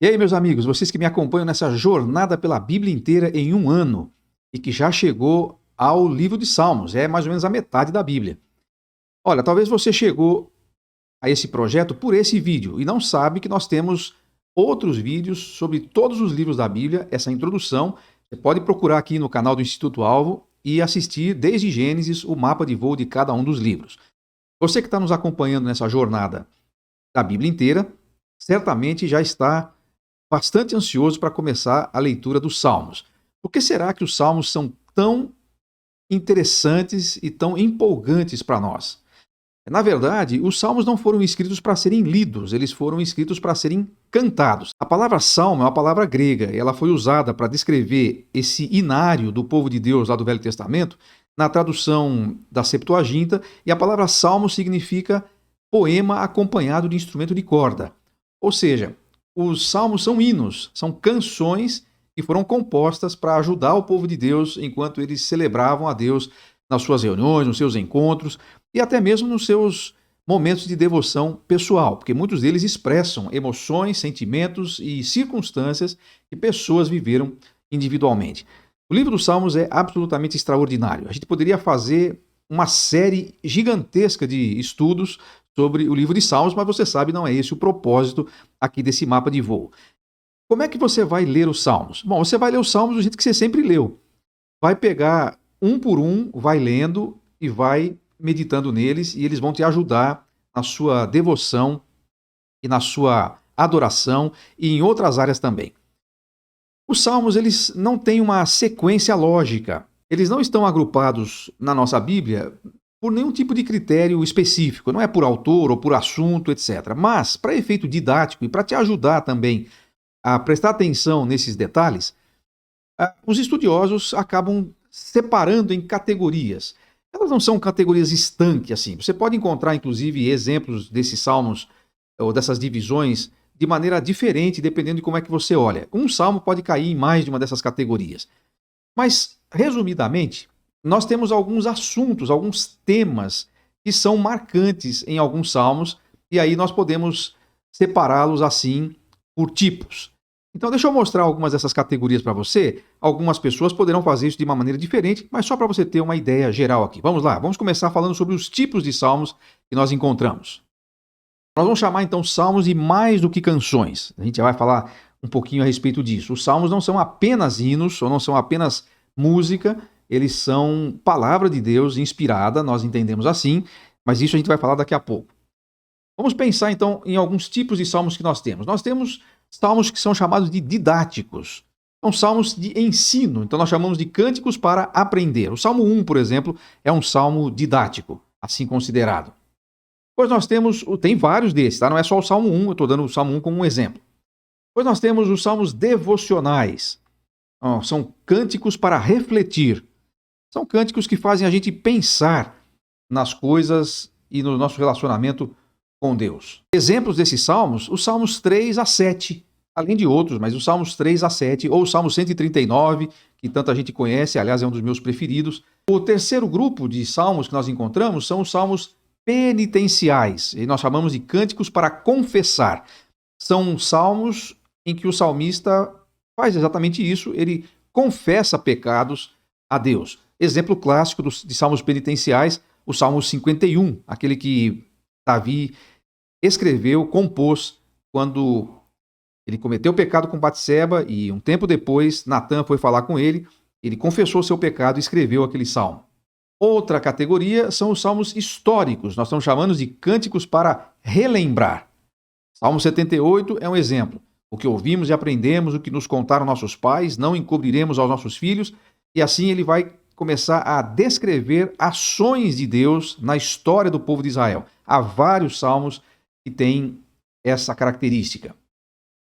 E aí, meus amigos, vocês que me acompanham nessa jornada pela Bíblia inteira em um ano e que já chegou ao livro de Salmos, é mais ou menos a metade da Bíblia. Olha, talvez você chegou a esse projeto por esse vídeo e não sabe que nós temos outros vídeos sobre todos os livros da Bíblia, essa introdução. Você pode procurar aqui no canal do Instituto Alvo e assistir desde Gênesis o mapa de voo de cada um dos livros. Você que está nos acompanhando nessa jornada da Bíblia inteira, certamente já está bastante ansioso para começar a leitura dos Salmos. Por que será que os Salmos são tão interessantes e tão empolgantes para nós? Na verdade, os Salmos não foram escritos para serem lidos, eles foram escritos para serem cantados. A palavra salmo é uma palavra grega, ela foi usada para descrever esse inário do povo de Deus lá do Velho Testamento, na tradução da Septuaginta, e a palavra salmo significa poema acompanhado de instrumento de corda. Ou seja, os salmos são hinos, são canções que foram compostas para ajudar o povo de Deus enquanto eles celebravam a Deus nas suas reuniões, nos seus encontros e até mesmo nos seus momentos de devoção pessoal, porque muitos deles expressam emoções, sentimentos e circunstâncias que pessoas viveram individualmente. O livro dos Salmos é absolutamente extraordinário. A gente poderia fazer uma série gigantesca de estudos sobre o livro de Salmos, mas você sabe, não é esse o propósito aqui desse mapa de voo. Como é que você vai ler os Salmos? Bom, você vai ler os Salmos do jeito que você sempre leu. Vai pegar um por um, vai lendo e vai meditando neles, e eles vão te ajudar na sua devoção e na sua adoração e em outras áreas também. Os Salmos, eles não têm uma sequência lógica. Eles não estão agrupados na nossa Bíblia por nenhum tipo de critério específico, não é por autor ou por assunto, etc. Mas, para efeito didático e para te ajudar também a prestar atenção nesses detalhes, os estudiosos acabam separando em categorias. Elas não são categorias estanques assim. Você pode encontrar, inclusive, exemplos desses salmos ou dessas divisões de maneira diferente, dependendo de como é que você olha. Um salmo pode cair em mais de uma dessas categorias. Mas, resumidamente, nós temos alguns assuntos, alguns temas que são marcantes em alguns salmos, e aí nós podemos separá-los assim por tipos. Então, deixa eu mostrar algumas dessas categorias para você. Algumas pessoas poderão fazer isso de uma maneira diferente, mas só para você ter uma ideia geral aqui. Vamos lá, vamos começar falando sobre os tipos de salmos que nós encontramos. Nós vamos chamar então salmos de mais do que canções. A gente vai falar um pouquinho a respeito disso. Os salmos não são apenas hinos, ou não são apenas música, eles são palavra de Deus inspirada, nós entendemos assim, mas isso a gente vai falar daqui a pouco. Vamos pensar então em alguns tipos de salmos que nós temos. Nós temos salmos que são chamados de didáticos. São salmos de ensino, então nós chamamos de cânticos para aprender. O Salmo 1, por exemplo, é um salmo didático, assim considerado. Pois nós temos, tem vários desses, tá? Não é só o Salmo 1, eu estou dando o Salmo 1 como um exemplo. Pois nós temos os salmos devocionais. São cânticos para refletir. São cânticos que fazem a gente pensar nas coisas e no nosso relacionamento com Deus. Exemplos desses salmos, os salmos 3 a 7, além de outros, mas os salmos 3 a 7, ou o Salmo 139, que tanta gente conhece, aliás, é um dos meus preferidos. O terceiro grupo de salmos que nós encontramos são os salmos penitenciais, e nós chamamos de cânticos para confessar. São salmos em que o salmista faz exatamente isso, ele confessa pecados a Deus. Exemplo clássico de salmos penitenciais, o Salmo 51, aquele que Davi escreveu, compôs, quando ele cometeu o pecado com Batseba e um tempo depois Natã foi falar com ele, ele confessou seu pecado e escreveu aquele salmo. Outra categoria são os salmos históricos, nós estamos chamando de cânticos para relembrar. Salmo 78 é um exemplo. O que ouvimos e aprendemos, o que nos contaram nossos pais, não encobriremos aos nossos filhos, e assim ele vai começar a descrever ações de Deus na história do povo de Israel. Há vários salmos que têm essa característica.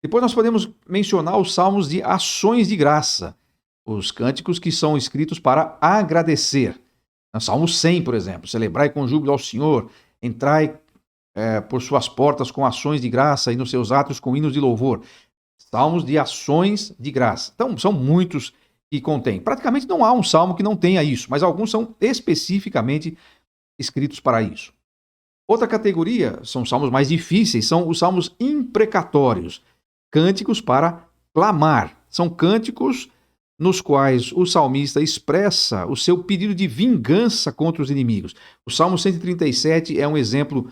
Depois nós podemos mencionar os salmos de ações de graça, os cânticos que são escritos para agradecer. Salmo 100, por exemplo, celebrai com júbilo ao Senhor, entrai por suas portas com ações de graça e nos seus átrios com hinos de louvor. Salmos de ações de graça. Então, são muitos que contém. Praticamente não há um salmo que não tenha isso, mas alguns são especificamente escritos para isso. Outra categoria, são salmos mais difíceis, são os salmos imprecatórios. cânticos para clamar. São cânticos nos quais o salmista expressa o seu pedido de vingança contra os inimigos. O Salmo 137 é um exemplo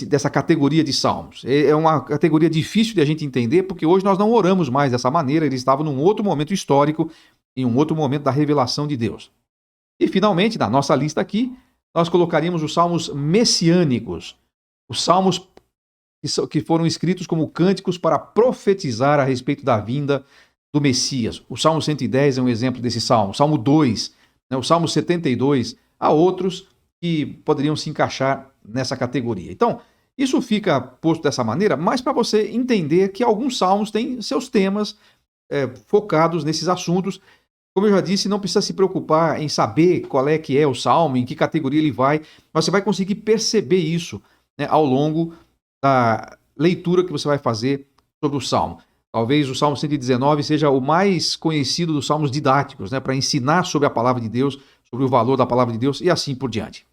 dessa categoria de salmos. É uma categoria difícil de a gente entender, porque hoje nós não oramos mais dessa maneira, ele estava num outro momento histórico, em um outro momento da revelação de Deus. E, finalmente, na nossa lista aqui, nós colocaríamos os salmos messiânicos, os salmos que foram escritos como cânticos para profetizar a respeito da vinda do Messias. O Salmo 110 é um exemplo desse salmo, o Salmo 2, o Salmo 72, há outros que poderiam se encaixar nessa categoria. Então, isso fica posto dessa maneira, mas para você entender que alguns salmos têm seus temas focados nesses assuntos. Como eu já disse, não precisa se preocupar em saber qual é que é o salmo, em que categoria ele vai, mas você vai conseguir perceber isso, né, ao longo da leitura que você vai fazer sobre o salmo. Talvez o Salmo 119 seja o mais conhecido dos salmos didáticos, né, para ensinar sobre a palavra de Deus, sobre o valor da palavra de Deus e assim por diante.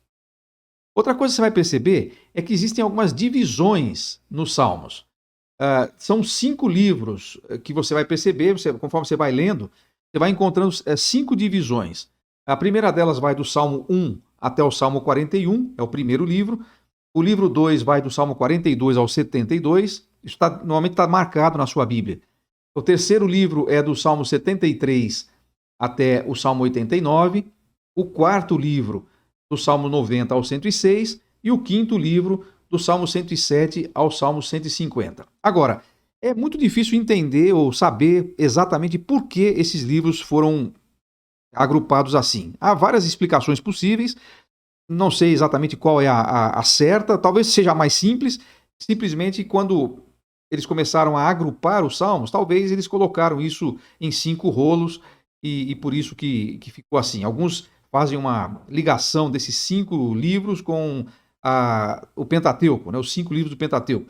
Outra coisa que você vai perceber é que existem algumas divisões nos salmos. São 5 livros que você vai perceber, conforme você vai lendo, você vai encontrando 5 divisões. A primeira delas vai do Salmo 1 até o Salmo 41, é o primeiro livro. O livro 2 vai do Salmo 42 ao 72, isso normalmente está marcado na sua Bíblia. O terceiro livro é do Salmo 73 até o Salmo 89. O quarto livro, do Salmo 90 ao 106. E o quinto livro, do Salmo 107 ao Salmo 150. Agora, é muito difícil entender ou saber exatamente por que esses livros foram agrupados assim. Há várias explicações possíveis, não sei exatamente qual é a certa, talvez seja a mais simples. Simplesmente, quando eles começaram a agrupar os salmos, talvez eles colocaram isso em 5 rolos e por isso que ficou assim. Alguns fazem uma ligação desses 5 livros com o Pentateuco, né, os 5 livros do Pentateuco.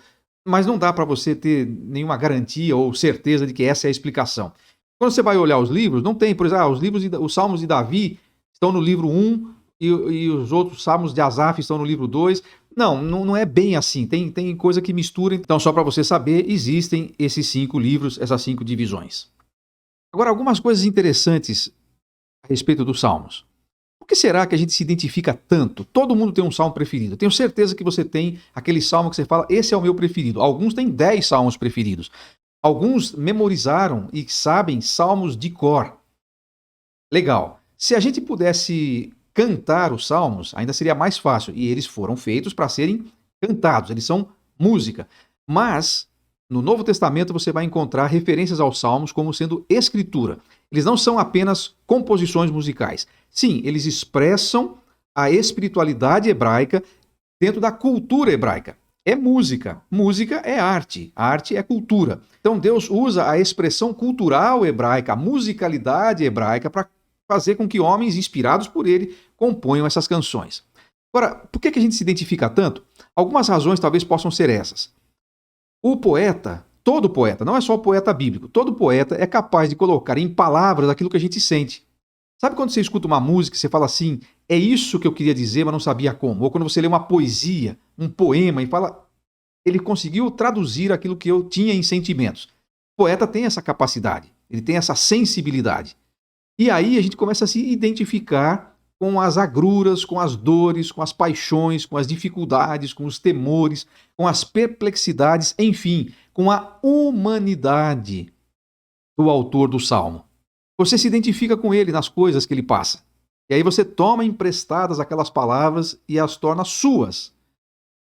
Mas não dá para você ter nenhuma garantia ou certeza de que essa é a explicação. Quando você vai olhar os livros, não tem, por exemplo, os Salmos de Davi estão no livro 1 e os outros Salmos de Asaf estão no livro 2. Não é bem assim, tem coisa que mistura. Então, só para você saber, existem esses 5 livros, essas 5 divisões. Agora, algumas coisas interessantes a respeito dos Salmos. Por que será que a gente se identifica tanto? Todo mundo tem um salmo preferido. Eu tenho certeza que você tem aquele salmo que você fala, esse é o meu preferido. Alguns têm 10 salmos preferidos. Alguns memorizaram e sabem salmos de cor. Legal. Se a gente pudesse cantar os salmos, ainda seria mais fácil. E eles foram feitos para serem cantados, eles são música. Mas, no Novo Testamento, você vai encontrar referências aos salmos como sendo escritura. Eles não são apenas composições musicais. Sim, eles expressam a espiritualidade hebraica dentro da cultura hebraica. É música. Música é arte. A arte é cultura. Então Deus usa a expressão cultural hebraica, a musicalidade hebraica, para fazer com que homens inspirados por ele componham essas canções. Agora, por que a gente se identifica tanto? Algumas razões talvez possam ser essas. O poeta, todo poeta, não é só o poeta bíblico, todo poeta é capaz de colocar em palavras aquilo que a gente sente. Sabe quando você escuta uma música e você fala assim, é isso que eu queria dizer, mas não sabia como? Ou quando você lê uma poesia, um poema e fala, ele conseguiu traduzir aquilo que eu tinha em sentimentos. O poeta tem essa capacidade, ele tem essa sensibilidade. E aí a gente começa a se identificar com as agruras, com as dores, com as paixões, com as dificuldades, com os temores, com as perplexidades, enfim, com a humanidade do autor do Salmo. Você se identifica com ele nas coisas que ele passa. E aí você toma emprestadas aquelas palavras e as torna suas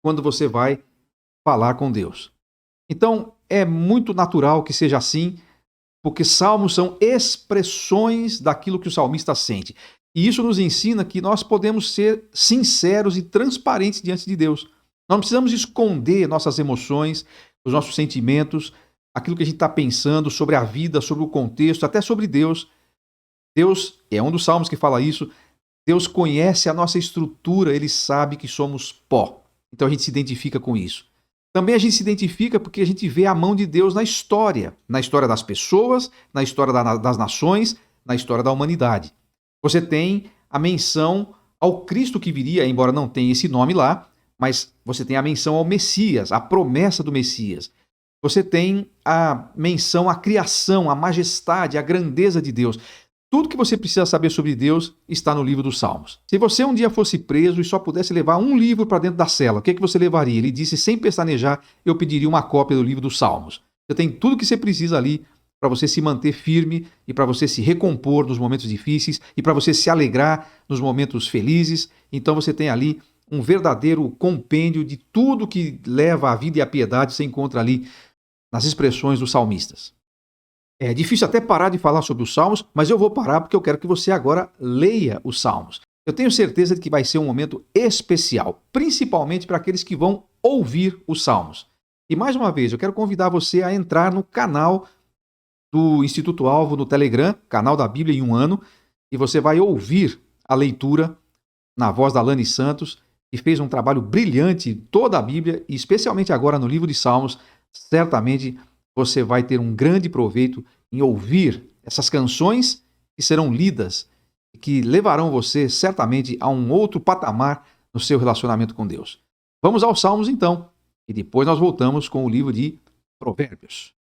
quando você vai falar com Deus. Então, é muito natural que seja assim, porque salmos são expressões daquilo que o salmista sente. E isso nos ensina que nós podemos ser sinceros e transparentes diante de Deus. Nós não precisamos esconder nossas emoções, os nossos sentimentos, aquilo que a gente está pensando sobre a vida, sobre o contexto, até sobre Deus. Deus, é um dos salmos que fala isso, Deus conhece a nossa estrutura, Ele sabe que somos pó. Então a gente se identifica com isso. Também a gente se identifica porque a gente vê a mão de Deus na história das pessoas, na história das nações, na história da humanidade. Você tem a menção ao Cristo que viria, embora não tenha esse nome lá, mas você tem a menção ao Messias, a promessa do Messias. você tem a menção à criação, à majestade, à grandeza de Deus. Tudo que você precisa saber sobre Deus está no livro dos Salmos. Se você um dia fosse preso e só pudesse levar um livro para dentro da cela, o que você levaria? Ele disse, sem pestanejar, eu pediria uma cópia do livro dos Salmos. Você tem tudo que você precisa ali para você se manter firme e para você se recompor nos momentos difíceis e para você se alegrar nos momentos felizes. Então você tem ali um verdadeiro compêndio de tudo que leva à vida e à piedade, você encontra ali nas expressões dos salmistas. É difícil até parar de falar sobre os Salmos, mas eu vou parar porque eu quero que você agora leia os Salmos. Eu tenho certeza de que vai ser um momento especial, principalmente para aqueles que vão ouvir os Salmos. E mais uma vez, eu quero convidar você a entrar no canal do Instituto Alvo no Telegram, canal da Bíblia em um ano, e você vai ouvir a leitura na voz da Lani Santos, que fez um trabalho brilhante em toda a Bíblia, e especialmente agora no livro de Salmos. Certamente você vai ter um grande proveito em ouvir essas canções que serão lidas e que levarão você certamente a um outro patamar no seu relacionamento com Deus. Vamos aos Salmos então, e depois nós voltamos com o livro de Provérbios.